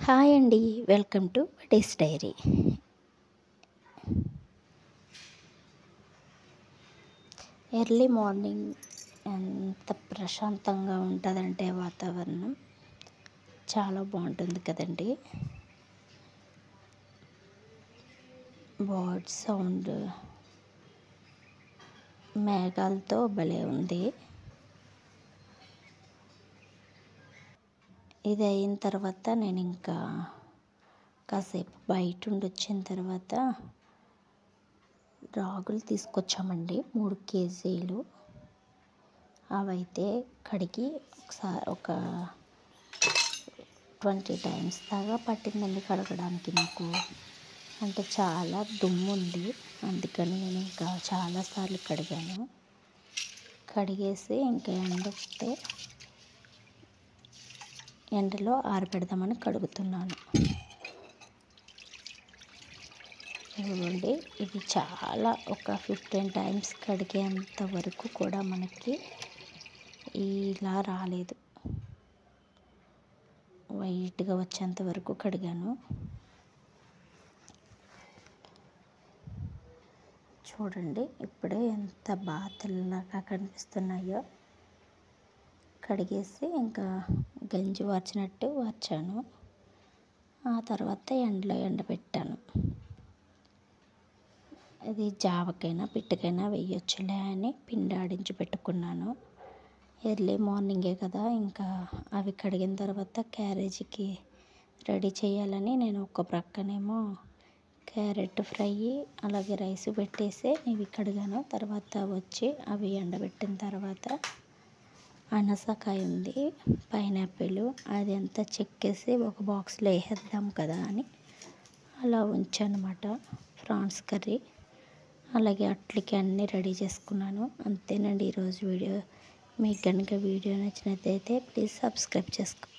Hi అండి, welcome to buddy's diary. Early morning ఎంత ప్రశాంతంగా ఉంటుందంటే వాతావరణం చాలా బాగుంటుంది కదండి. బర్డ్ సౌండ్, మేఘాలతో భలే ఉంది. ఇది అయిన తర్వాత నేను ఇంకా కాసేపు బయట వచ్చిన తర్వాత రాగులు తీసుకొచ్చామండి, 3 కేజీలు. అవైతే కడిగి ఒకసారి ఒక 20 టైమ్స్ దాకా పట్టిందండి కడగడానికి. నాకు అంటే చాలా దుమ్ము ఉంది, అందుకని నేను ఇంకా చాలాసార్లు కడిగాను. కడిగేసి ఇంకా ఎండొస్తే ఎండలో ఆరబెడదామని కడుగుతున్నాను. ఇవ్వండి, ఇది చాలా ఒక 15 టైమ్స్ కడిగేంత వరకు కూడా మనకి ఇలా రాలేదు. వైట్గా వచ్చేంత వరకు కడిగాను. చూడండి ఇప్పుడే ఎంత బాగా తెల్లగా కనిపిస్తున్నాయో. కడిగేసి ఇంకా గంజి వార్చినట్టు వార్చాను. ఆ తర్వాత ఎండలో ఎండబెట్టాను. ఇది జావకైనా పిట్టుకైనా వేయొచ్చులే అని పిండి ఆడించి పెట్టుకున్నాను. ఎర్లీ మార్నింగే కదా, ఇంకా అవి కడిగిన తర్వాత క్యారేజీకి రెడీ చేయాలని నేను ఒక ప్రక్కనేమో క్యారెట్ ఫ్రై అలాగే రైస్ పెట్టేసి ఇవి కడిగాను. తర్వాత వచ్చి అవి ఎండబెట్టిన తర్వాత అనాసకాయ ఉంది, పైనాపిల్, అది అంతా చెక్కేసి ఒక బాక్స్లో వేసేద్దాం కదా అని అలా ఉంచానమాట. ప్రాన్స్ కర్రీ అలాగే అట్లకి అన్నీ రెడీ చేసుకున్నాను. అంతేనండి ఈరోజు వీడియో. మీకు కనుక వీడియో నచ్చినట్లయితే ప్లీజ్ సబ్స్క్రైబ్ చేసుకోండి.